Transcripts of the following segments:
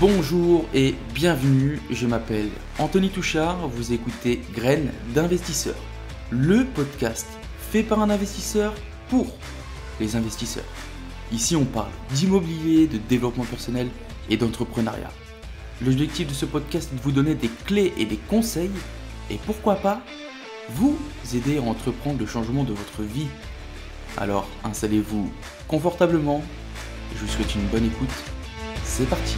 Bonjour et bienvenue, je m'appelle Anthony Touchard, vous écoutez Graines d'investisseurs, le podcast fait par un investisseur pour les investisseurs. Ici on parle d'immobilier, de développement personnel et d'entrepreneuriat. L'objectif de ce podcast est de vous donner des clés et des conseils et pourquoi pas vous aider à entreprendre le changement de votre vie. Alors installez-vous confortablement, je vous souhaite une bonne écoute, c'est parti.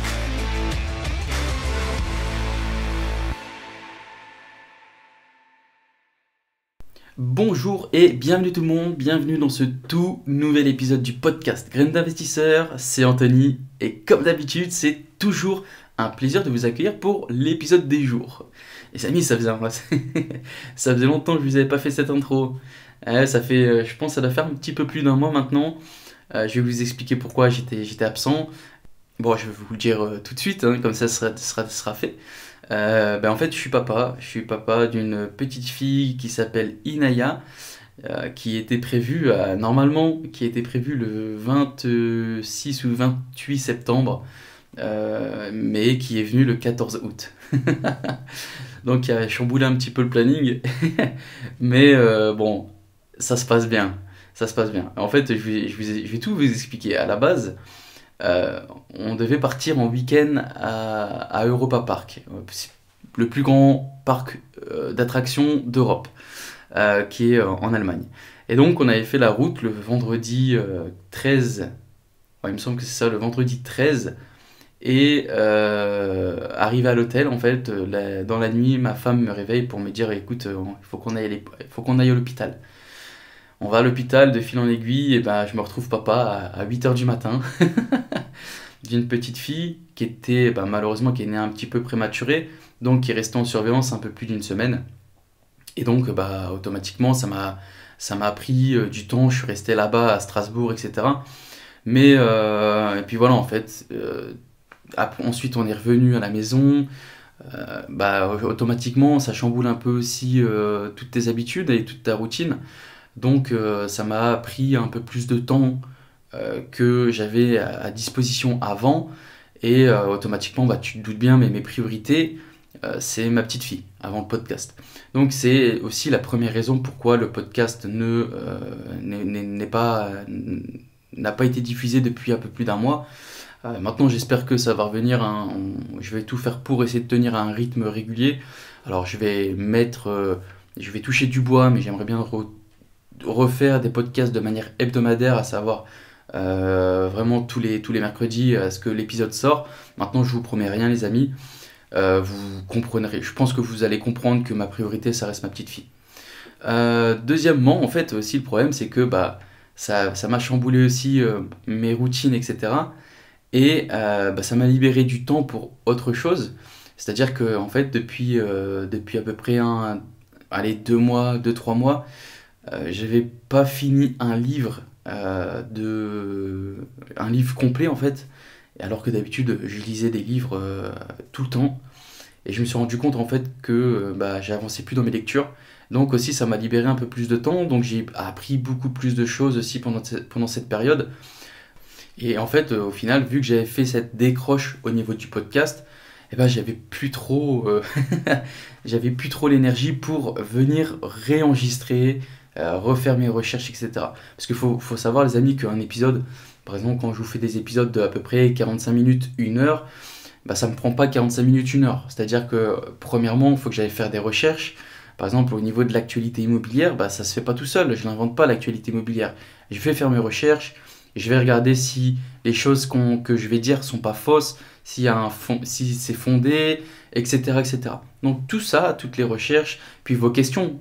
Bonjour et bienvenue tout le monde, bienvenue dans ce tout nouvel épisode du podcast Graines d'investisseurs, c'est Anthony et comme d'habitude c'est toujours un plaisir de vous accueillir pour l'épisode des jours. Les amis, ça faisait longtemps que je vous avais pas fait cette intro, ça fait, je pense que ça doit faire un petit peu plus d'1 mois maintenant, je vais vous expliquer pourquoi j'étais absent. Bon, je vais vous le dire tout de suite, comme ça sera fait. En fait, je suis papa d'une petite fille qui s'appelle Inaya, qui était prévue le 26 ou 28 septembre, mais qui est venue le 14 août. Donc, il a chamboulé un petit peu le planning, mais bon, ça se passe bien. En fait, je vais tout vous expliquer. À la base, on devait partir en week-end à Europa Park, le plus grand parc d'attractions d'Europe, qui est en Allemagne. Et donc on avait fait la route le vendredi 13, il me semble que c'est ça, le vendredi 13, et arrivé à l'hôtel, en fait, dans la nuit, ma femme me réveille pour me dire, écoute, il faut qu'on aille à l'hôpital. On va à l'hôpital de fil en aiguille, et je me retrouve papa à 8h du matin d'une petite fille qui était malheureusement qui est née un petit peu prématurée, donc qui est restée en surveillance un peu plus d'1 semaine. Et donc automatiquement ça m'a pris du temps, je suis resté là-bas à Strasbourg, etc. Mais et puis voilà, en fait, ensuite on est revenu à la maison. Automatiquement ça chamboule un peu aussi toutes tes habitudes et toute ta routine. Donc ça m'a pris un peu plus de temps que j'avais à disposition avant. Et automatiquement, tu te doutes bien, mais mes priorités, c'est ma petite fille, avant le podcast. Donc c'est aussi la première raison pourquoi le podcast n'a pas été diffusé depuis un peu plus d'1 mois. Maintenant, j'espère que ça va revenir. Je vais tout faire pour essayer de tenir un rythme régulier. Alors je vais toucher du bois, mais j'aimerais bien refaire des podcasts de manière hebdomadaire, à savoir vraiment tous les mercredis à ce que l'épisode sort. Maintenant, je vous promets rien, les amis. Vous comprendrez. Je pense que vous allez comprendre que ma priorité, ça reste ma petite fille. Deuxièmement, en fait, aussi le problème, c'est que ça m'a chamboulé aussi mes routines, etc. Et ça m'a libéré du temps pour autre chose. C'est-à-dire que en fait, depuis à peu près 2-3 mois, j'avais pas fini un livre complet, en fait, alors que d'habitude je lisais des livres tout le temps, et je me suis rendu compte en fait que j'avançais plus dans mes lectures. Donc aussi ça m'a libéré un peu plus de temps, donc j'ai appris beaucoup plus de choses aussi pendant cette période. Et en fait au final, vu que j'avais fait cette décroche au niveau du podcast, j'avais plus trop l'énergie pour venir réenregistrer, refaire mes recherches, etc. Parce qu'il faut savoir, les amis, qu'un épisode, par exemple, quand je vous fais des épisodes de à peu près 45 minutes, 1 heure, ça me prend pas 45 minutes, 1 heure. C'est-à-dire que, premièrement, il faut que j'aille faire des recherches. Par exemple, au niveau de l'actualité immobilière, ça se fait pas tout seul. Je n'invente pas l'actualité immobilière. Je vais faire mes recherches, je vais regarder si les choses que je vais dire sont pas fausses, si c'est fondé, etc., etc. Donc tout ça, toutes les recherches, puis vos questions,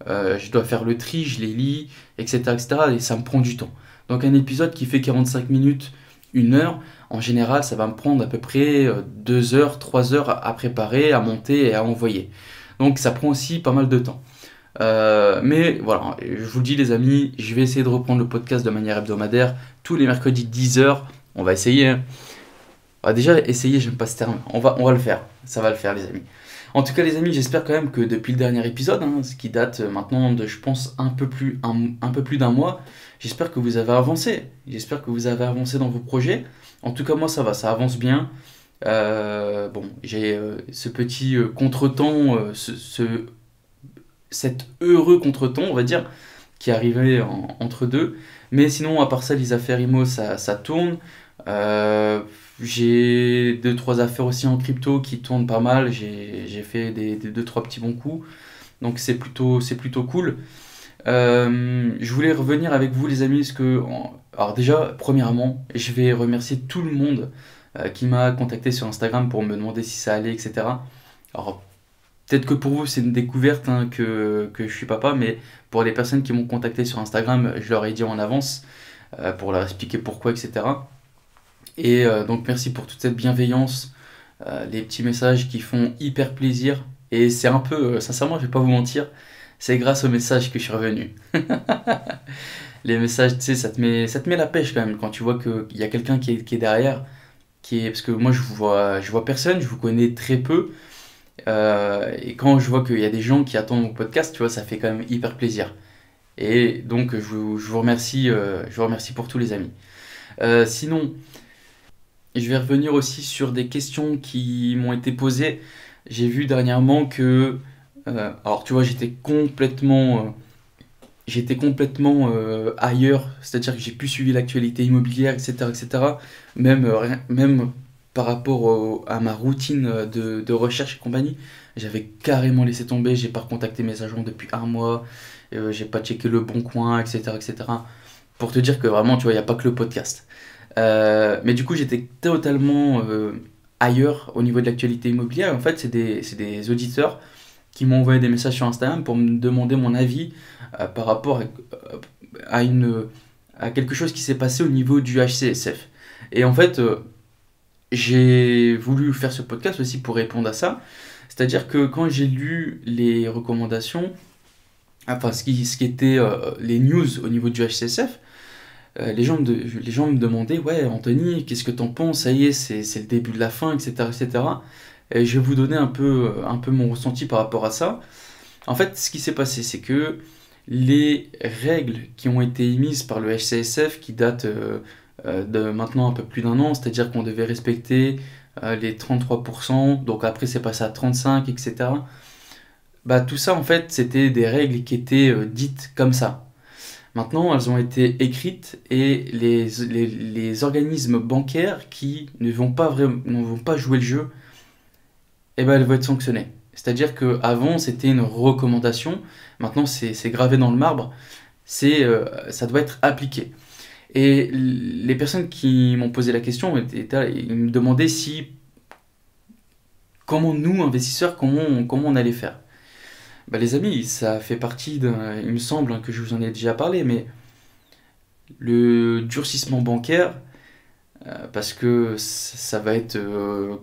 je dois faire le tri, je les lis, etc., etc. Et ça me prend du temps. Donc un épisode qui fait 45 minutes, 1 heure, en général, ça va me prendre à peu près 2 heures, 3 heures à préparer, à monter et à envoyer. Donc ça prend aussi pas mal de temps. Mais voilà, je vous le dis, les amis, je vais essayer de reprendre le podcast de manière hebdomadaire, tous les mercredis 10h. On va essayer. Déjà, essayer, j'aime pas ce terme. On va le faire. Ça va le faire, les amis. En tout cas, les amis, j'espère quand même que depuis le dernier épisode, ce qui date maintenant de, je pense, un peu plus d'1 mois, j'espère que vous avez avancé. J'espère que vous avez avancé dans vos projets. En tout cas, moi, ça va, ça avance bien. Bon, j'ai ce petit contretemps, cet heureux contretemps, on va dire, qui est arrivé entre deux. Mais sinon, à part ça, les affaires IMO, ça tourne. Euh, j'ai deux, trois affaires aussi en crypto qui tournent pas mal. J'ai fait des deux, trois petits bons coups. Donc c'est plutôt cool. Je voulais revenir avec vous, les amis, parce que, alors déjà, premièrement, je vais remercier tout le monde qui m'a contacté sur Instagram pour me demander si ça allait, etc. Alors, peut-être que pour vous, c'est une découverte hein, que je suis papa, mais pour les personnes qui m'ont contacté sur Instagram, je leur ai dit en avance pour leur expliquer pourquoi, etc. Et donc, merci pour toute cette bienveillance, les petits messages qui font hyper plaisir. Et c'est un peu, sincèrement, je vais pas vous mentir, c'est grâce aux messages que je suis revenu. Les messages, tu sais, ça te met la pêche quand même quand tu vois qu'il y a quelqu'un qui est derrière, parce que moi je vois personne, je vous connais très peu, et quand je vois qu'il y a des gens qui attendent mon podcast, tu vois, ça fait quand même hyper plaisir. Et donc je vous remercie pour tous les amis. Sinon, je vais revenir aussi sur des questions qui m'ont été posées. J'ai vu dernièrement que, alors tu vois, j'étais complètement ailleurs, c'est-à-dire que j'ai plus suivi l'actualité immobilière, etc., etc. Même par rapport à ma routine de recherche et compagnie, j'avais carrément laissé tomber, j'ai pas recontacté mes agents depuis un mois, j'ai pas checké le bon coin, etc., etc. Pour te dire que vraiment, tu vois, il n'y a pas que le podcast. Mais du coup, j'étais totalement ailleurs au niveau de l'actualité immobilière. En fait, c'est des auditeurs qui m'ont envoyé des messages sur Instagram pour me demander mon avis par rapport à, une, à quelque chose qui s'est passé au niveau du HCSF. Et en fait, j'ai voulu faire ce podcast aussi pour répondre à ça. C'est-à-dire que quand j'ai lu les recommandations, enfin ce qui était les news au niveau du HCSF, les gens me demandaient, ouais, Anthony, qu'est-ce que t'en penses? Ça y est, c'est le début de la fin, etc., etc. Et cetera. Et je vais vous donner un peu mon ressenti par rapport à ça. En fait, ce qui s'est passé, c'est que les règles qui ont été émises par le HCSF, qui datent de maintenant un peu plus d'un an, c'est-à-dire qu'on devait respecter les 33%, donc après c'est passé à 35, etc. Bah, tout ça, en fait, c'était des règles qui étaient dites comme ça. Maintenant, elles ont été écrites et les organismes bancaires qui ne vont pas jouer le jeu, eh ben, elles vont être sanctionnées. C'est-à-dire qu'avant, c'était une recommandation, maintenant c'est gravé dans le marbre, ça doit être appliqué. Et les personnes qui m'ont posé la question, ils me demandaient comment nous, investisseurs, comment on allait faire. Bah, les amis, ça fait partie d'un, il me semble hein, que je vous en ai déjà parlé, mais le durcissement bancaire, parce que ça va être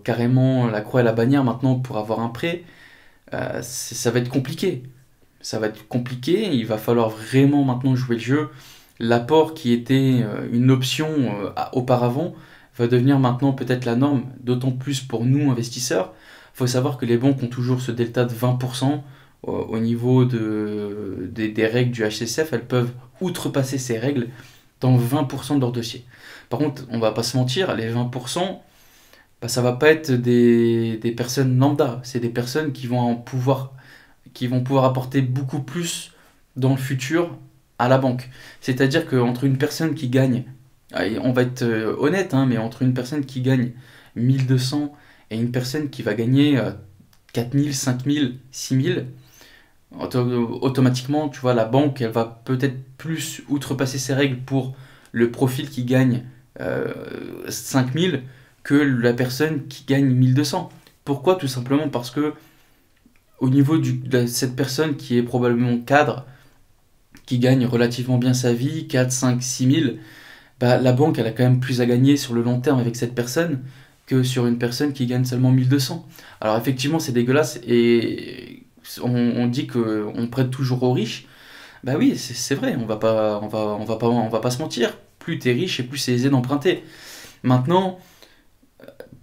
carrément la croix et la bannière maintenant pour avoir un prêt, ça va être compliqué. Ça va être compliqué, il va falloir vraiment maintenant jouer le jeu. L'apport qui était une option auparavant va devenir maintenant peut-être la norme, d'autant plus pour nous investisseurs. Il faut savoir que les banques ont toujours ce delta de 20% au niveau des règles du HCSF. Elles peuvent outrepasser ces règles dans 20% de leur dossier. Par contre, on va pas se mentir, les 20%, bah, ça va pas être des personnes lambda. C'est des personnes qui vont pouvoir apporter beaucoup plus dans le futur à la banque. C'est-à-dire qu'entre une personne qui gagne, allez, on va être honnête, hein, mais entre une personne qui gagne 1200 et une personne qui va gagner 4000, 5000, 6000, automatiquement, tu vois, la banque, elle va peut-être plus outrepasser ses règles pour le profil qui gagne 5000 que la personne qui gagne 1200. Pourquoi? Tout simplement parce que au niveau de cette personne qui est probablement cadre, qui gagne relativement bien sa vie, 4 5 6000, bah, la banque elle a quand même plus à gagner sur le long terme avec cette personne que sur une personne qui gagne seulement 1200. Alors effectivement c'est dégueulasse et on dit qu'on prête toujours aux riches. Bah oui, c'est vrai, on va pas se mentir. Plus t'es riche et plus c'est aisé d'emprunter. Maintenant,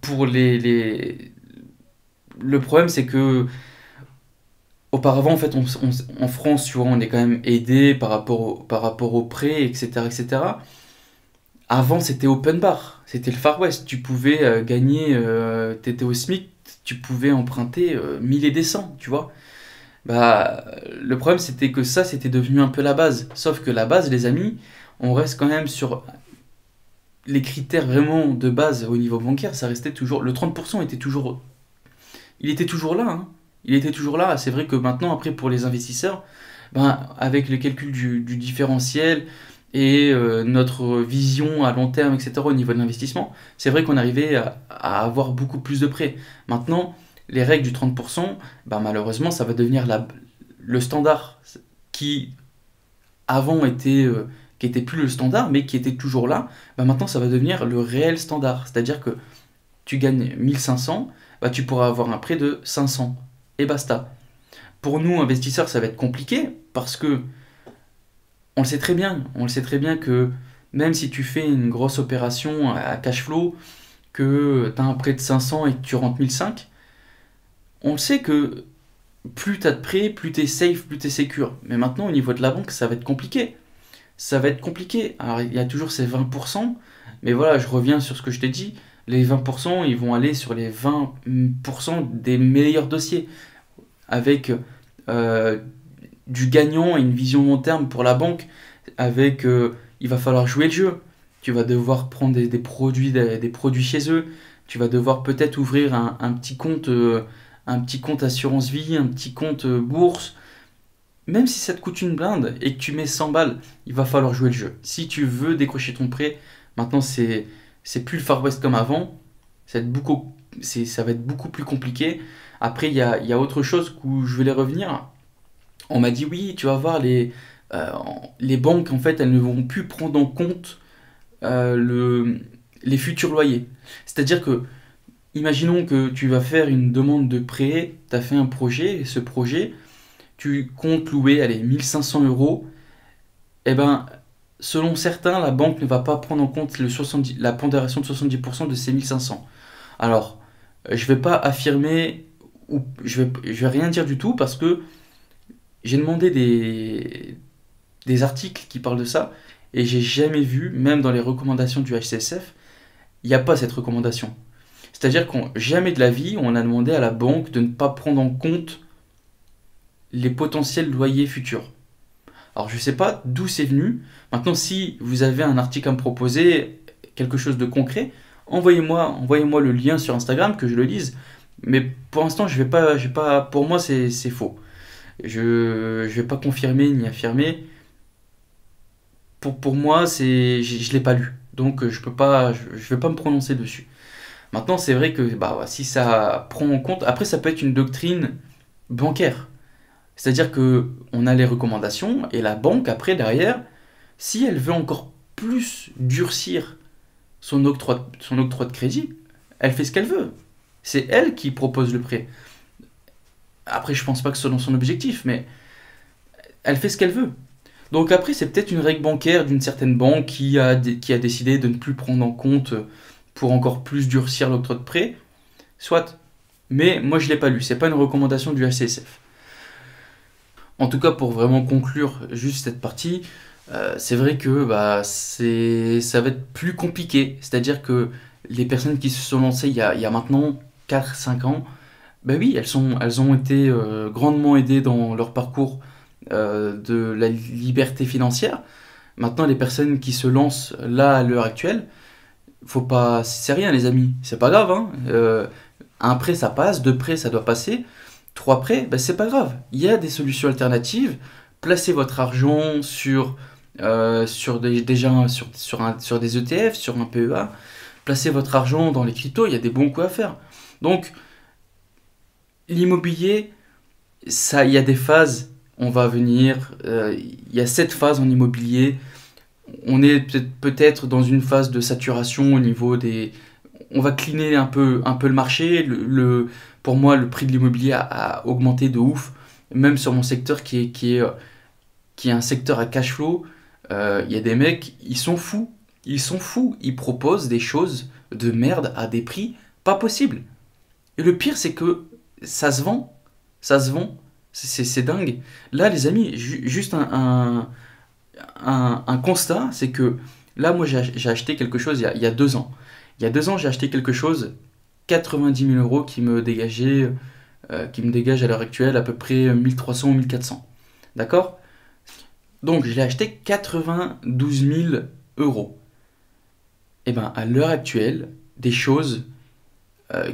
pour le problème c'est que auparavant, en fait, en France, tu vois, on est quand même aidé par rapport au prêt, etc., etc. Avant, c'était open bar, c'était le Far West. Tu pouvais gagner, t'étais au SMIC, tu pouvais emprunter 1000 et des cents, tu vois. Bah, le problème, c'était que ça, c'était devenu un peu la base. Sauf que la base, les amis, on reste quand même sur les critères vraiment de base au niveau bancaire. Ça restait toujours. Le 30% était toujours. Il était toujours là, hein. Il était toujours là. C'est vrai que maintenant, après, pour les investisseurs, ben, avec le calcul du différentiel et notre vision à long terme, etc., au niveau de l'investissement, c'est vrai qu'on arrivait à avoir beaucoup plus de prêts. Maintenant, les règles du 30%, ben, malheureusement, ça va devenir le standard qui avant qui était plus le standard, mais qui était toujours là. Ben, maintenant, ça va devenir le réel standard. C'est-à-dire que tu gagnes 1500, bah, tu pourras avoir un prêt de 500. Et basta. Pour nous, investisseurs, ça va être compliqué parce que on le sait très bien que même si tu fais une grosse opération à cash flow, que tu as un prêt de 500 et que tu rentres 1005, on le sait que plus tu as de prêts, plus tu es safe, plus tu es secure. Mais maintenant, au niveau de la banque, ça va être compliqué. Ça va être compliqué. Alors, il y a toujours ces 20%, mais voilà, je reviens sur ce que je t'ai dit. Les 20%, ils vont aller sur les 20% des meilleurs dossiers, avec euh, du gagnant et une vision long terme pour la banque, avec il va falloir jouer le jeu. Tu vas devoir prendre des produits chez eux. Tu vas devoir peut-être ouvrir un petit compte assurance vie, un petit compte bourse. Même si ça te coûte une blinde et que tu mets 100 balles, il va falloir jouer le jeu. Si tu veux décrocher ton prêt, maintenant c'est plus le Far West comme avant. Ça va être beaucoup plus compliqué. Après, il y a autre chose où je voulais revenir. On m'a dit oui, tu vas voir, euh, les banques, en fait, elles ne vont plus prendre en compte les futurs loyers. C'est-à-dire que, imaginons que tu vas faire une demande de prêt, tu as fait un projet, et ce projet, tu comptes louer, allez, 1500 euros. Eh ben, selon certains, la banque ne va pas prendre en compte la pondération de 70% de ces 1500. Alors, je vais pas affirmer, ou je vais rien dire du tout parce que j'ai demandé des articles qui parlent de ça et j'ai jamais vu, même dans les recommandations du HCSF, il n'y a pas cette recommandation. C'est-à-dire qu'on jamais de la vie, on a demandé à la banque de ne pas prendre en compte les potentiels loyers futurs. Alors je ne sais pas d'où c'est venu. Maintenant, si vous avez un article à me proposer, quelque chose de concret, envoyez-moi le lien sur Instagram que je le lise. Mais pour l'instant, je vais pas, pour moi, c'est faux. Je vais pas confirmer ni affirmer. Pour moi, je l'ai pas lu. Donc je vais pas me prononcer dessus. Maintenant, c'est vrai que bah, si ça prend en compte, après ça peut être une doctrine bancaire. C'est-à-dire que on a les recommandations et la banque après derrière, si elle veut encore plus durcir son octroi de crédit, elle fait ce qu'elle veut. C'est elle qui propose le prêt. Après, je pense pas que ce soit dans son objectif, mais elle fait ce qu'elle veut. Donc après, c'est peut-être une règle bancaire d'une certaine banque qui a décidé de ne plus prendre en compte pour encore plus durcir l'octroi de prêt. Soit. Mais moi, je l'ai pas lu. C'est pas une recommandation du HCSF. En tout cas, pour vraiment conclure juste cette partie, c'est vrai que bah, ça va être plus compliqué. C'est-à-dire que les personnes qui se sont lancées il y a maintenant 4 5 ans, bah oui, elles ont été grandement aidées dans leur parcours de la liberté financière. Maintenant, les personnes qui se lancent là à l'heure actuelle, faut pas, c'est rien les amis, c'est pas grave, hein. Un prêt ça passe, deux prêts ça doit passer, trois prêts, ben, c'est pas grave. Il y a des solutions alternatives. Placez votre argent déjà sur des ETF, sur un PEA. Placez votre argent dans les cryptos, il y a des bons coups à faire. Donc l'immobilier, ça, il y a des phases. On va venir. Il y a 7 phases en immobilier. On est peut-être dans une phase de saturation au niveau des. On va cleaner un peu le marché. Pour moi, le prix de l'immobilier a augmenté de ouf. Même sur mon secteur qui est un secteur à cash flow, il y a des mecs, ils sont fous. Ils sont fous. Ils proposent des choses de merde à des prix pas possibles. Et le pire, c'est que ça se vend. Ça se vend. C'est dingue. Là, les amis, juste un constat, c'est que Là, moi, j'ai acheté quelque chose il y a 2 ans. Il y a 2 ans, j'ai acheté quelque chose, 90 000 euros qui me dégage à l'heure actuelle à peu près 1300 ou 1400. D'accord? Donc, je l'ai acheté 92 000 euros. Et bien, à l'heure actuelle, des choses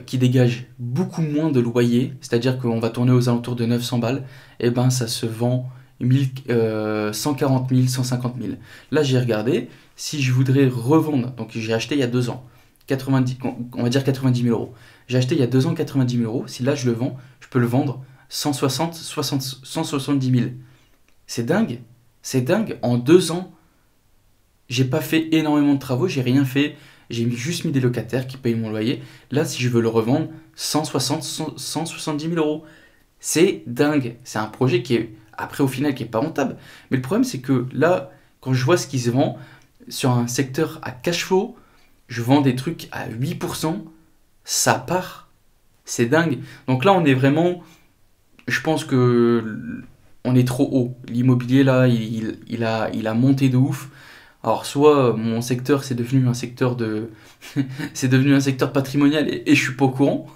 qui dégagent beaucoup moins de loyer, c'est-à-dire qu'on va tourner aux alentours de 900 balles, et ben ça se vend 140 000, 150 000. Là, j'ai regardé, si je voudrais revendre, donc j'ai acheté il y a 2 ans, 90, on va dire 90 000 euros. J'ai acheté il y a 2 ans 90 000 euros, si là je le vends, je peux le vendre 160, 60, 170 000. C'est dingue, en 2 ans, j'ai pas fait énormément de travaux, j'ai rien fait. Juste mis des locataires qui payent mon loyer. Là, si je veux le revendre, 160, 170 000 euros. C'est dingue. C'est un projet qui est, après, au final, qui est pas rentable. Mais le problème, c'est que là, quand je vois ce qui se vend sur un secteur à cash flow, je vends des trucs à 8%, ça part. C'est dingue. Donc là, on est vraiment, je pense que on est trop haut. L'immobilier, là, il a monté de ouf. Alors, soit mon secteur, c'est devenu un secteur de... c'est devenu un secteur patrimonial et je suis pas au courant,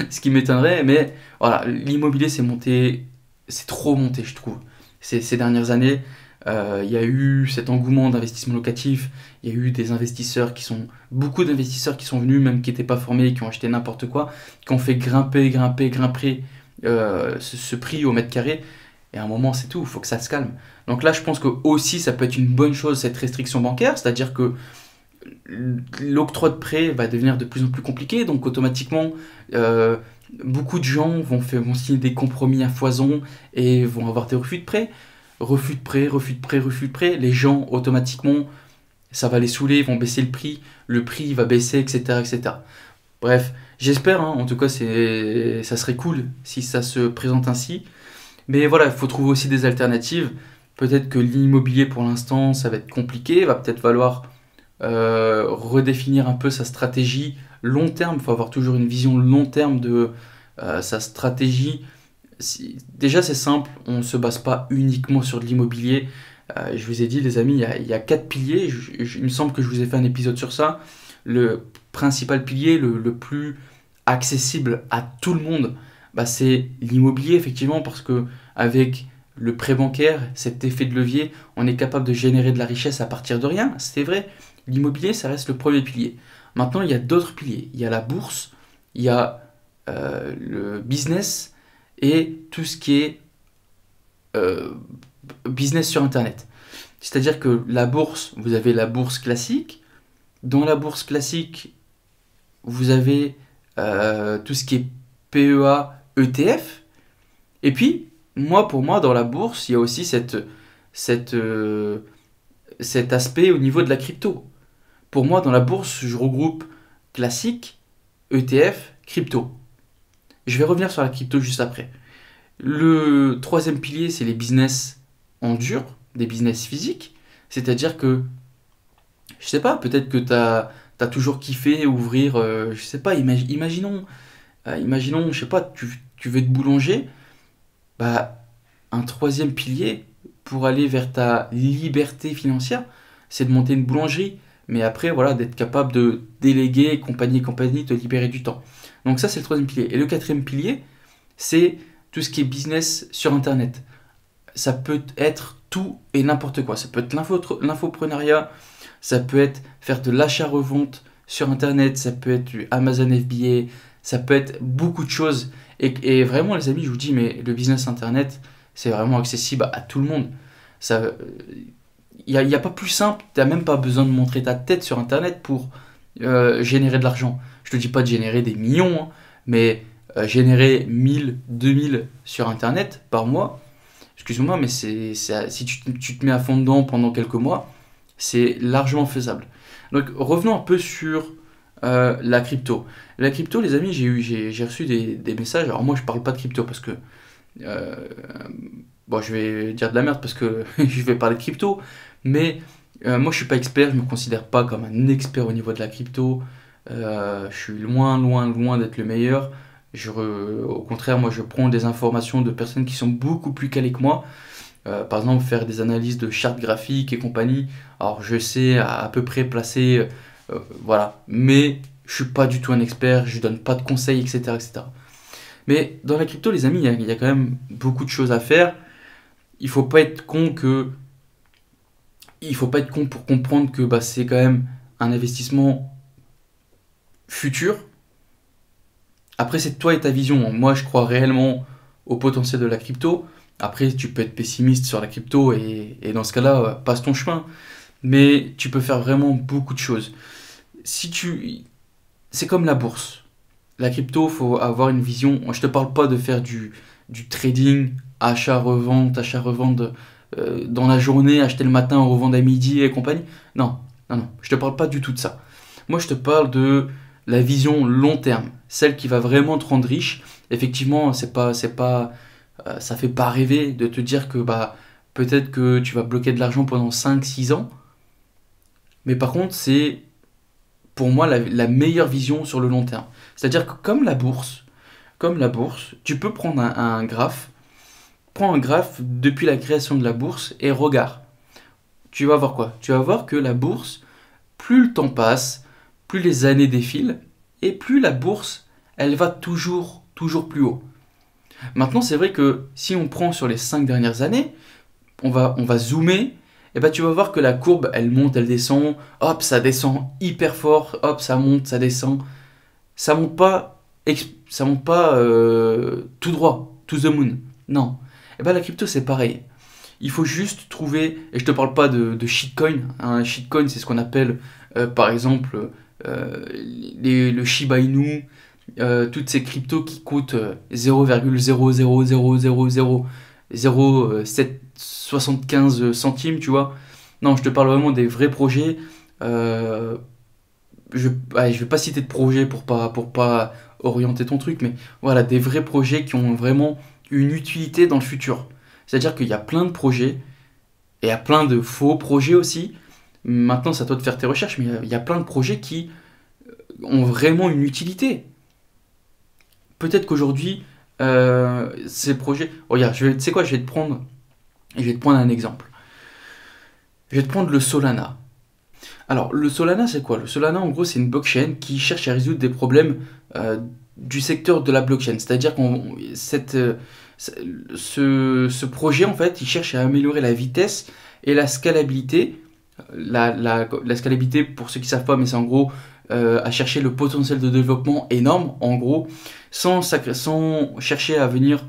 ce qui m'étonnerait, mais voilà, l'immobilier, c'est monté, c'est trop monté, je trouve. Ces dernières années, il y a eu cet engouement d'investissement locatif, il y a eu beaucoup d'investisseurs qui sont venus, même qui n'étaient pas formés, qui ont acheté n'importe quoi, qui ont fait grimper ce prix au mètre carré. Et à un moment, c'est tout, il faut que ça se calme. Donc là, je pense que aussi, ça peut être une bonne chose, cette restriction bancaire, c'est-à-dire que l'octroi de prêt va devenir de plus en plus compliqué, donc automatiquement, euh, beaucoup de gens vont signer des compromis à foison et vont avoir des refus de prêt. Refus de prêt, refus de prêt, refus de prêt. Les gens, automatiquement, ça va les saouler, ils vont baisser le prix va baisser, etc. etc. Bref, j'espère, hein, en tout cas, ça serait cool si ça se présente ainsi. Mais voilà, il faut trouver aussi des alternatives. Peut-être que l'immobilier pour l'instant, ça va être compliqué. Il va peut-être falloir redéfinir un peu sa stratégie long terme. Il faut avoir toujours une vision long terme de sa stratégie. Déjà, c'est simple, on ne se base pas uniquement sur de l'immobilier. Je vous ai dit, les amis, il y a 4 piliers. Il me semble que je vous ai fait un épisode sur ça. Le principal pilier, le plus accessible à tout le monde, bah, c'est l'immobilier, effectivement, parce que avec le prêt bancaire, cet effet de levier, on est capable de générer de la richesse à partir de rien. C'est vrai, l'immobilier, ça reste le premier pilier. Maintenant, il y a d'autres piliers. Il y a la bourse, il y a le business et tout ce qui est euh, business sur Internet. C'est-à-dire que la bourse, vous avez la bourse classique. Dans la bourse classique, vous avez tout ce qui est PEA, ETF. Et puis, pour moi, dans la bourse, il y a aussi cette, euh, cet aspect au niveau de la crypto. Pour moi, dans la bourse, je regroupe classique, ETF, crypto. Je vais revenir sur la crypto juste après. Le troisième pilier, c'est les business en dur, des business physiques. C'est-à-dire que, je sais pas, peut-être que tu as toujours kiffé ouvrir, je sais pas, imaginons, je sais pas, tu veux être boulanger, bah, un troisième pilier pour aller vers ta liberté financière, c'est de monter une boulangerie. Mais après, voilà, d'être capable de déléguer, compagnie, te libérer du temps. Donc ça, c'est le troisième pilier. Et le quatrième pilier, c'est tout ce qui est business sur Internet. Ça peut être tout et n'importe quoi. Ça peut être l'infoprenariat, ça peut être faire de l'achat-revente sur Internet, ça peut être du Amazon FBA, ça peut être beaucoup de choses. Et vraiment, les amis, je vous dis, mais le business Internet, c'est vraiment accessible à tout le monde. Ça, y a pas plus simple, tu n'as même pas besoin de montrer ta tête sur Internet pour générer de l'argent. Je te dis pas de générer des millions, hein, mais générer 1000, 2000 sur Internet par mois, excuse-moi, mais si tu te mets à fond dedans pendant quelques mois, c'est largement faisable. Donc revenons un peu sur la crypto. La crypto, les amis, j'ai reçu des messages. Alors moi, je parle pas de crypto parce que euh, bon, je vais dire de la merde parce que je vais parler de crypto, mais moi, je suis pas expert. Je me considère pas comme un expert au niveau de la crypto. Je suis loin, loin, loin d'être le meilleur. Au contraire, moi, je prends des informations de personnes qui sont beaucoup plus calées que moi. par exemple faire des analyses de chartes graphiques et compagnie. Alors je sais à peu près placer, voilà, mais je suis pas du tout un expert, je donne pas de conseils, etc., etc. Mais dans la crypto, les amis, il y a quand même beaucoup de choses à faire. Il faut pas être con que, il faut pas être con pour comprendre que bah, c'est quand même un investissement futur. Après, c'est toi et ta vision. Moi, je crois réellement au potentiel de la crypto. Après, tu peux être pessimiste sur la crypto et dans ce cas-là, passe ton chemin. Mais tu peux faire vraiment beaucoup de choses. Si tu, c'est comme la bourse. La crypto, faut avoir une vision. Je te parle pas de faire du trading, achat, revente dans la journée, acheter le matin, revendre à midi et compagnie. Non, non, non. Je te parle pas du tout de ça. Moi, je te parle de la vision long terme, celle qui va vraiment te rendre riche. Effectivement, ça fait pas rêver de te dire que bah peut-être que tu vas bloquer de l'argent pendant 5, 6 ans. Mais par contre, c'est pour moi la meilleure vision sur le long terme. C'est-à-dire que comme la bourse, tu peux prendre un graphe, prends un graphe depuis la création de la bourse et regarde. Tu vas voir quoi? Tu vas voir que la bourse, plus le temps passe, plus les années défilent, et plus la bourse, elle va toujours, toujours plus haut. Maintenant, c'est vrai que si on prend sur les 5 dernières années, on va zoomer, et ben tu vas voir que la courbe, elle monte, elle descend, hop, ça descend hyper fort, hop, ça monte, ça descend. Ça monte pas tout droit, to the moon. Non. Et ben la crypto, c'est pareil. Il faut juste trouver, et je te parle pas de shitcoin. Un shitcoin, c'est ce qu'on appelle, par exemple, le Shiba Inu, toutes ces cryptos qui coûtent 0,000000775 centimes, tu vois. Non, je te parle vraiment des vrais projets. Euh, je vais pas citer de projets pour pas orienter ton truc, mais voilà, des vrais projets qui ont vraiment une utilité dans le futur. C'est-à-dire qu'il y a plein de projets, et il y a plein de faux projets aussi. Maintenant, c'est à toi de faire tes recherches, mais il y a plein de projets qui ont vraiment une utilité. Peut-être qu'aujourd'hui, ces projets... Regarde, tu sais quoi, je vais te prendre un exemple. Je vais te prendre le Solana. Alors, le Solana, c'est quoi? Le Solana, en gros, c'est une blockchain qui cherche à résoudre des problèmes du secteur de la blockchain. C'est-à-dire ce projet, en fait, il cherche à améliorer la vitesse et la scalabilité. La scalabilité, pour ceux qui ne savent pas, mais c'est en gros à chercher le potentiel de développement énorme, en gros, sans chercher à venir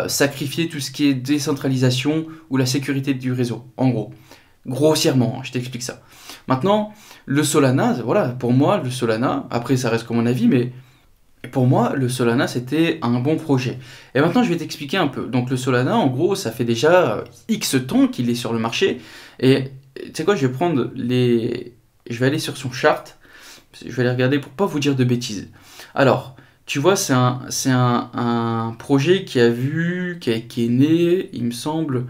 sacrifier tout ce qui est décentralisation ou la sécurité du réseau, en gros. Grossièrement, hein, je t'explique ça. Maintenant, le Solana, voilà, pour moi, le Solana, après ça reste comme mon avis, mais pour moi, le Solana, c'était un bon projet. Et maintenant, je vais t'expliquer un peu. Donc, le Solana, en gros, ça fait déjà X temps qu'il est sur le marché. Et tu sais quoi, je vais aller sur son chart. Je vais aller regarder pour pas vous dire de bêtises. Alors, tu vois, c'est un projet qui est né, il me semble,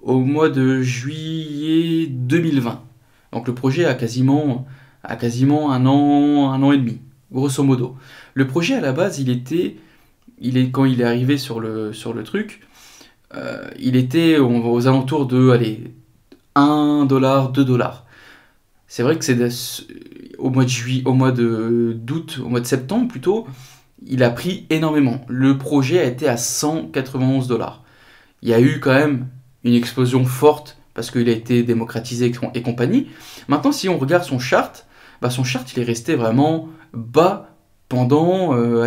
au mois de juillet 2020. Donc, le projet a quasiment un an et demi, grosso modo. Le projet à la base, quand il est arrivé sur le truc, il était aux alentours de, allez, 1 dollar, 2 dollars. C'est vrai que au mois de juillet, au mois d'août, au mois de septembre plutôt, il a pris énormément. Le projet a été à 191 dollars. Il y a eu quand même une explosion forte parce qu'il a été démocratisé et compagnie. Maintenant, si on regarde son chart, bah son chart il est resté vraiment bas pendant 2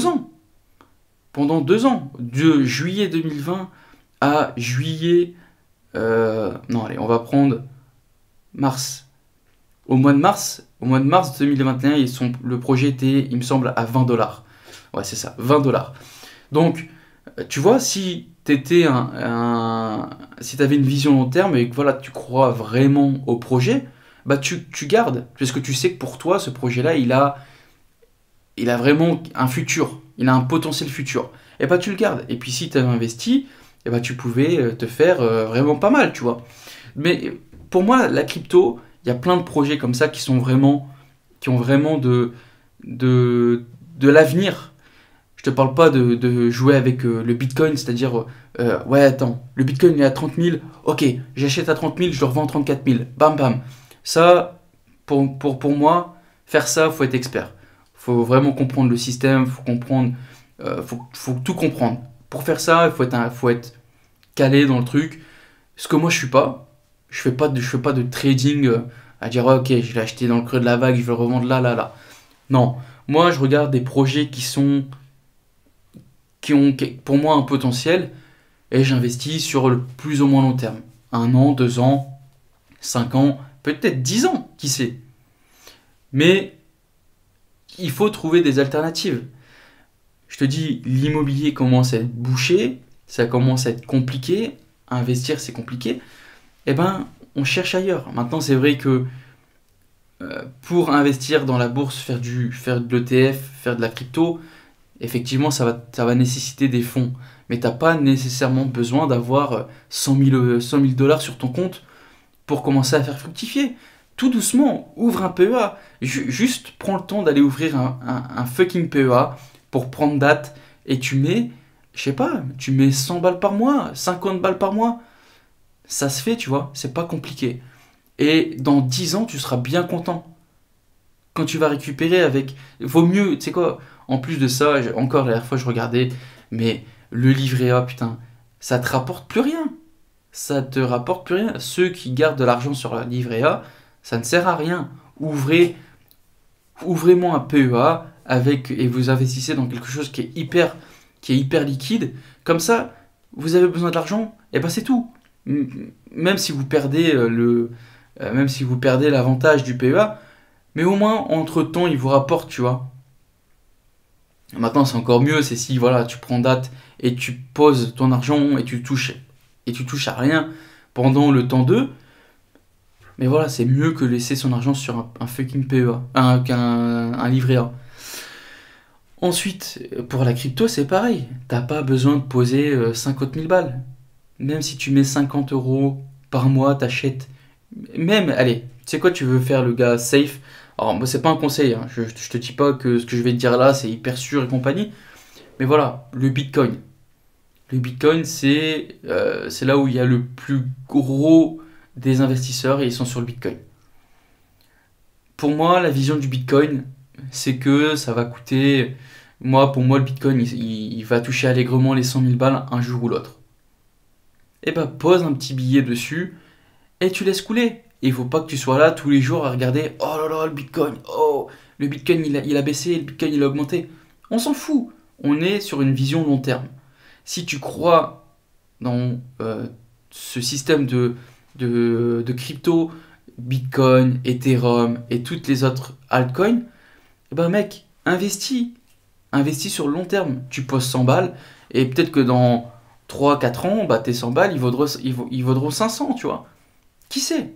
ans. Pendant 2 ans. De juillet 2020 à juillet... non, allez, on va prendre mars. Au mois de mars 2021, le projet était, il me semble, à 20 dollars. Ouais, c'est ça, 20 dollars. Donc, tu vois, si si t'avais une vision long terme et que voilà, tu crois vraiment au projet, bah tu gardes. Parce que tu sais que pour toi, ce projet-là, il a vraiment un futur. Il a un potentiel futur. Et bah tu le gardes. Et puis si tu avais investi, et bah tu pouvais te faire vraiment pas mal, tu vois. Mais pour moi, la crypto, il y a plein de projets comme ça qui ont vraiment de l'avenir. Je te parle pas de jouer avec le Bitcoin, c'est-à-dire, ouais, attends, le Bitcoin il est à 30 000, ok, j'achète à 30 000, je le revends à 34 000, bam bam. Ça, pour moi, faire ça, faut être expert. Faut vraiment comprendre le système, faut comprendre, faut tout comprendre. Pour faire ça, faut être calé dans le truc. Ce que moi je suis pas, je fais pas de trading à dire ouais, ok, je l'ai acheté dans le creux de la vague, je vais le revendre là, là, là. Non, moi je regarde des projets qui ont pour moi un potentiel et j'investis sur le plus ou moins long terme. 1 an, 2 ans, 5 ans, peut-être 10 ans, qui sait. Mais il faut trouver des alternatives. Je te dis, l'immobilier commence à être bouché, ça commence à être compliqué, investir c'est compliqué, eh ben on cherche ailleurs. Maintenant c'est vrai que pour investir dans la bourse, faire de l'ETF, faire de la crypto, effectivement ça va nécessiter des fonds. Mais t'as pas nécessairement besoin d'avoir 100 000 dollars sur ton compte pour commencer à faire fructifier. Tout doucement, ouvre un PEA. Juste prends le temps d'aller ouvrir un fucking PEA pour prendre date et je sais pas, tu mets 100 balles par mois, 50 balles par mois. Ça se fait, tu vois, c'est pas compliqué. Et dans 10 ans, tu seras bien content. Quand tu vas récupérer avec. Vaut mieux, tu sais quoi, en plus de ça, encore la dernière fois, je regardais, mais le livret A, putain, ça te rapporte plus rien. Ça te rapporte plus rien. Ceux qui gardent de l'argent sur la livret A, ça ne sert à rien. Ouvrez-moi un PEA et vous investissez dans quelque chose qui est hyper liquide. Comme ça, vous avez besoin de l'argent, et ben c'est tout. Même si vous perdez même si vous perdez l'avantage du PEA, mais au moins entre temps il vous rapporte, tu vois. Maintenant c'est encore mieux, c'est si voilà tu prends date et tu poses ton argent et tu touches à rien pendant le temps d'eux. Mais voilà, c'est mieux que laisser son argent sur un fucking PEA, un livret A. Ensuite, pour la crypto, c'est pareil. T'as pas besoin de poser 50 000 balles. Même si tu mets 50 euros par mois, t'achètes. Même, allez, tu sais quoi, tu veux faire le gars safe. Alors, moi, c'est pas un conseil, hein. Je te dis pas que ce que je vais te dire là, c'est hyper sûr et compagnie. Mais voilà, le Bitcoin. Le Bitcoin, c'est là où il y a le plus gros des investisseurs et ils sont sur le Bitcoin. Pour moi, la vision du Bitcoin, c'est que ça va coûter. Pour moi, le Bitcoin, il va toucher allègrement les 100 000 balles un jour ou l'autre. Et bah, pose un petit billet dessus et tu laisses couler. Et il faut pas que tu sois là tous les jours à regarder oh là là, le Bitcoin, oh, le Bitcoin il a baissé, le Bitcoin il a augmenté. On s'en fout. On est sur une vision long terme. Si tu crois dans ce système de crypto, Bitcoin, Ethereum et toutes les autres altcoins, eh ben mec, investis. Investis sur le long terme. Tu poses 100 balles et peut-être que dans 3 4 ans, bah, tes 100 balles, ils vaudront 500, tu vois. Qui sait?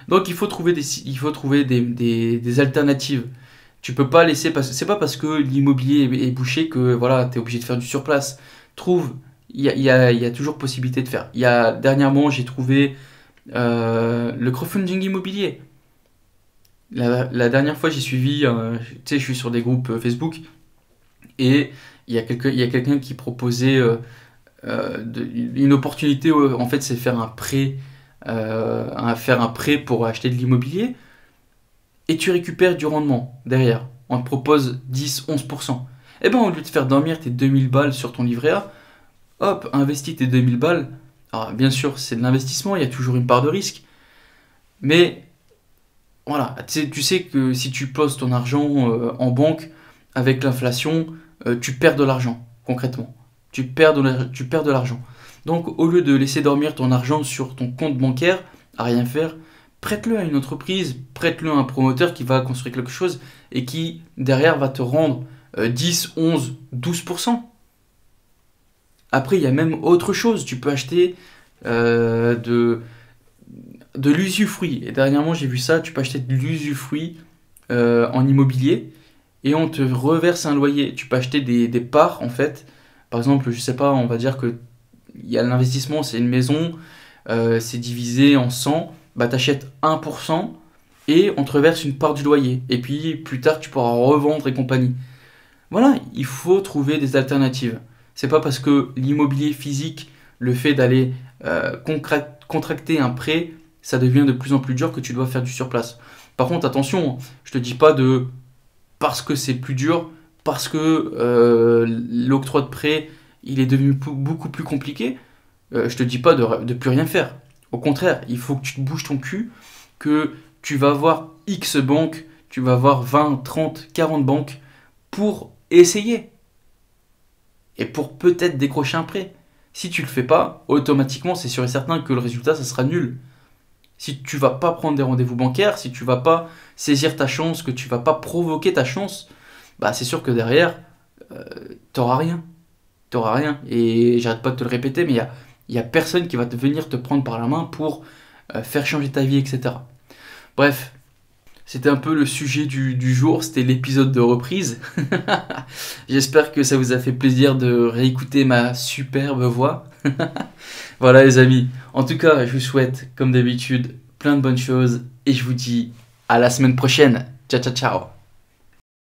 Donc il faut trouver des alternatives. Tu peux pas laisser, c'est pas parce que l'immobilier est bouché que voilà, tu es obligé de faire du surplace. Trouve, il y a toujours possibilité de faire. Dernièrement, j'ai trouvé le crowdfunding immobilier. La dernière fois, j'ai suivi, tu sais, je suis sur des groupes Facebook et il y a quelqu'un qui proposait une opportunité, en fait, c'est faire un prêt pour acheter de l'immobilier et tu récupères du rendement derrière. On te propose 10-11%. Et ben au lieu de faire dormir tes 2000 balles sur ton livret A, hop, investis tes 2000 balles. Alors bien sûr, c'est de l'investissement, il y a toujours une part de risque. Mais voilà, tu sais que si tu poses ton argent en banque, avec l'inflation, tu perds de l'argent, concrètement. Tu perds de l'argent. Donc au lieu de laisser dormir ton argent sur ton compte bancaire, à rien faire, prête-le à une entreprise, prête-le à un promoteur qui va construire quelque chose et qui derrière va te rendre 10, 11, 12%. Après, il y a même autre chose. Tu peux acheter de l'usufruit. Et dernièrement, j'ai vu ça. Tu peux acheter de l'usufruit en immobilier et on te reverse un loyer. Tu peux acheter des parts, en fait. Par exemple, je sais pas, on va dire que il y a l'investissement, c'est une maison, c'est divisé en 100. Bah, tu achètes 1% et on te reverse une part du loyer. Et puis, plus tard, tu pourras revendre et compagnie. Voilà, il faut trouver des alternatives. C'est pas parce que l'immobilier physique, le fait d'aller contracter un prêt, ça devient de plus en plus dur que tu dois faire du surplace. Par contre, attention, je te dis pas de parce que c'est plus dur, parce que l'octroi de prêt, il est devenu beaucoup plus compliqué. Je te dis pas de plus rien faire. Au contraire, il faut que tu te bouges ton cul, que tu vas voir X banques, tu vas voir 20, 30, 40 banques pour essayer et pour peut-être décrocher un prêt. Si tu le fais pas, automatiquement, c'est sûr et certain que le résultat, ça sera nul. Si tu vas pas prendre des rendez-vous bancaires, si tu vas pas saisir ta chance, que tu vas pas provoquer ta chance, bah c'est sûr que derrière, t'auras rien. T'auras rien. Et j'arrête pas de te le répéter, mais il y a personne qui va venir te prendre par la main pour faire changer ta vie, etc. Bref, c'était un peu le sujet du jour, c'était l'épisode de reprise. J'espère que ça vous a fait plaisir de réécouter ma superbe voix. Voilà les amis, en tout cas je vous souhaite comme d'habitude plein de bonnes choses et je vous dis à la semaine prochaine. Ciao ciao ciao.